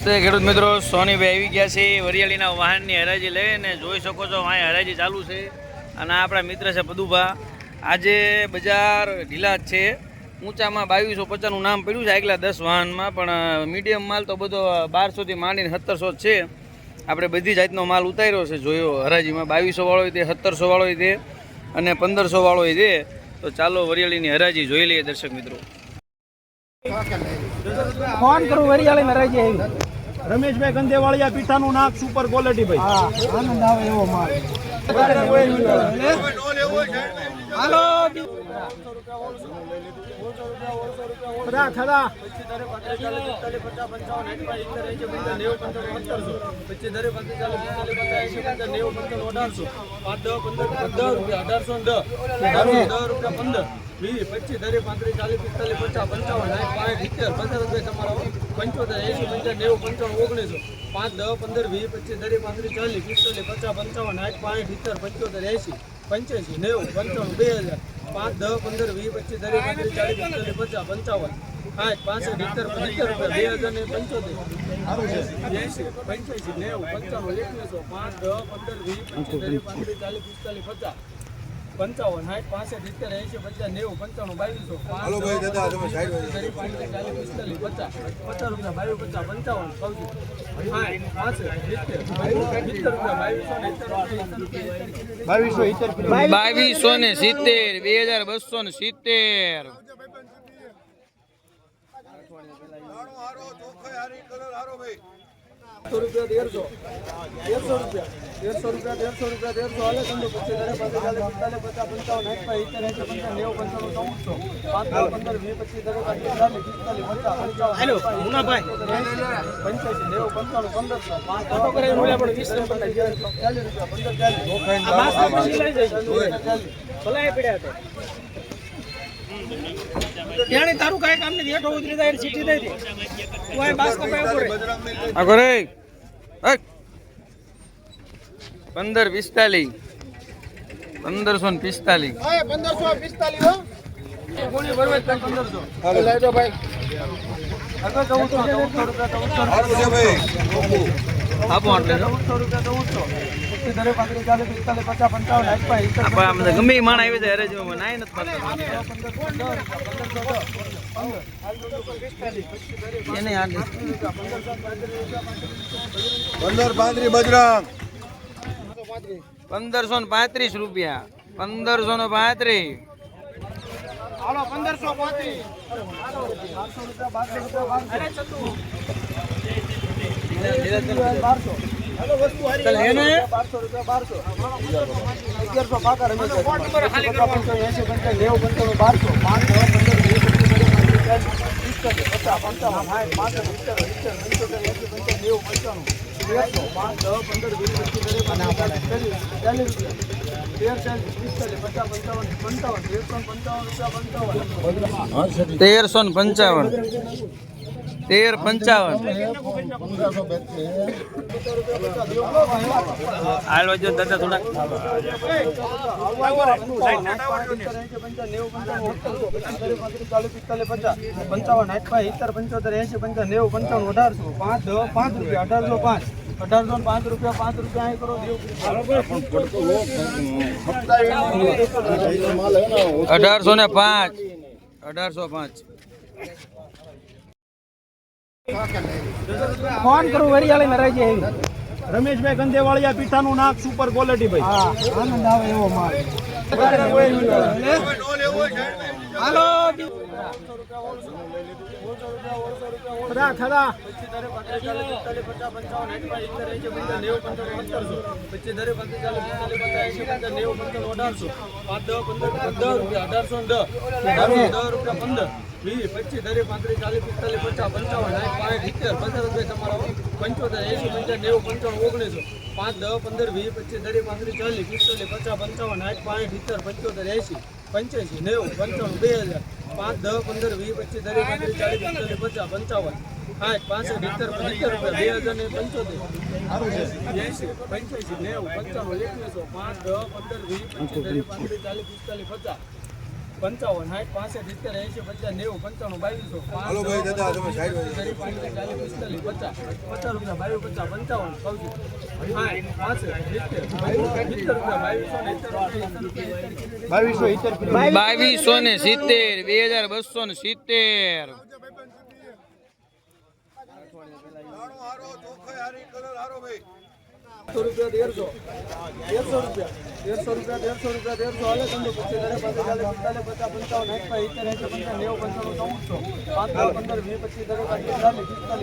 ખેડૂત મિત્રો સોનીભાઈ આવી ગયા છે વરિયાળીના વાહનની હરાજી લઈને જોઈ શકો છો અહીં હરાજી ચાલુ છે અને આપણા મિત્ર છે પદુભા આજે બજાર ઢીલા જ છે ઊંચામાં 2250નું નામ પડ્યું છે આગલા 10 વાહનમાં પણ મીડિયમ માલ તો બધો 1200 થી માંડીને 1700 છે આપણે બધી જાતનો માલ ઉતાર્યો છે જોયો હરાજીમાં 2200 વાળો તે 1700 વાળો તે અને 1500 વાળો તે તો ચાલો વરિયાળીની હરાજી જોઈ લઈએ દર્શક મિત્રો ફોન કરું વરિયાળી હરાજી આવી રમેશભાઈ ગંદેવાળિયા પીઠાનું નાક સુપર ક્વોલિટી ભાઈ આનંદ આવે એવો માલ હાલો ખરા ₹20, 25, 30, 35, 40, 50, 55, 60, 70, 75, 80, 85, 90, 95, 50, 10, 15, 20, 25, 30, 35, 40, 50, 55, 60, 70, 80, 85, 85, તારું કઈ કામ નથી હેઠો ઉતરી જાય સીટી દઈ દે તું આ બાસ કપાય ઉપર આગો રે 1545 1545 1545 હો ગોળી ભરવે 1500 હાલો લાઈટો ભાઈ આગો 1400 છે ભાઈ આપો આટલે 1400 આપણે ગમે માણ આવી જાય હરાજીમાં નાય નથી એને યાદ 1535 બજરંગ 1535 રૂપિયા 1535 હાલો 1535 હેલો વસ્તુ હારી ચાલ હેને 1200 1100 પાકા રમે છે ફોન નંબર ખાલી કરો 80 55 1200 5 હાલો જો દાદા થોડા 1805 રૂપિયા 5 રૂપિયા અહીં કરો 1805 ફોન કરું વરિયાળી હરાજી આવી રમેશભાઈ ગંદેવાળિયા પીઠાનું નાક સુપર ક્વોલિટી ભાઈ આનંદ આવે એવો માલ હાલો ખરા ખરા 20, 25, 30, 35, 40, 50, 55, 60, 70, 80, 85, 90, 95, 50, 55, 60, 70, 80, 85, 90, 95, 5, 10, 15, 20, 25, 30, 35, 40, 50, 55, 60, 70, 80, 85, 90, 95, 20, 25, 30, 35, 40, 50, 55, 60, 70, 80, 85, 90, 95, 20, 25, 30, 35, 40, 50, 55 60 65 70 80 85 90 95 2200 હાલો ભાઈ દાદા તમે સાઈડ હોય 50 રૂપિયા 22 50 55 કહું છું 2270 2270 હારો ચોખ્ખો હારી કલર હારો ભાઈ રૂપિયા 150 હાલે તમને પછી દરે પાસે ચાલે 45 50 55 60 90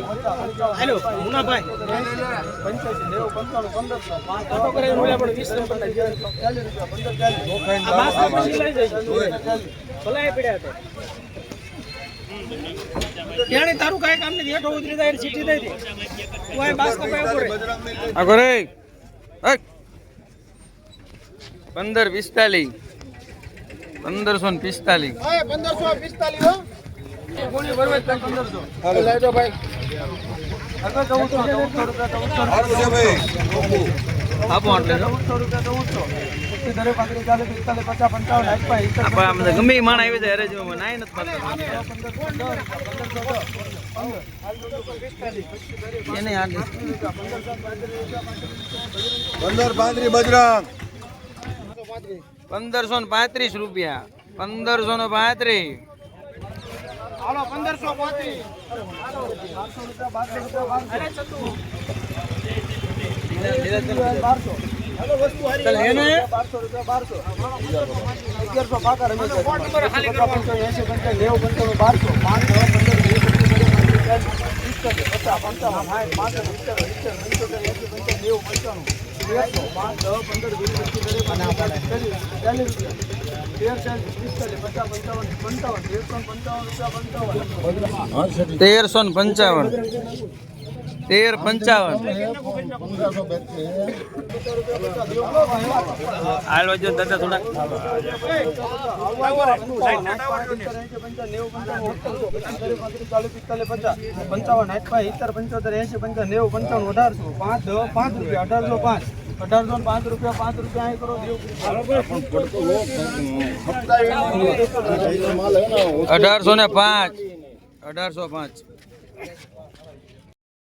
95 હેલો મુનાભાઈ 85 90 95 15 5 કરે ઓલા પણ 20 નંબર ના 40 રૂપિયા 15 40 આ માસ પછી લઈ જઈશું ભલાય પડ્યા હતા ત્યારે તારું કાઈ કામ નથી હેઠો ઉતરી જાય સીટી દઈ દે તું આ બાસ કપાય ઉપર આ કરે 1545 1545 1545 હો કોની ભરવા 1500 હાલો લાઈટો ભાઈ આગળ 1400 રૂપિયા હારું છે ભાઈ આપો એટલે 1400 રૂપિયા 1400 દરે 35 40 45 50 55 આપણે ગમે એ માણ આવી જાય હરાજીમાં નાય નથી પાડતો એને આ 1535 બજરંગ 1535 રૂપિયા 1535 હાલો 1535 હાલો વસ્તુ હારી ચાલ એને 1200 રૂપિયા 1200 1100 પાકા રમી જાય 80 55 હાલો જો દાદા થોડા માલ હે ને 1805 1805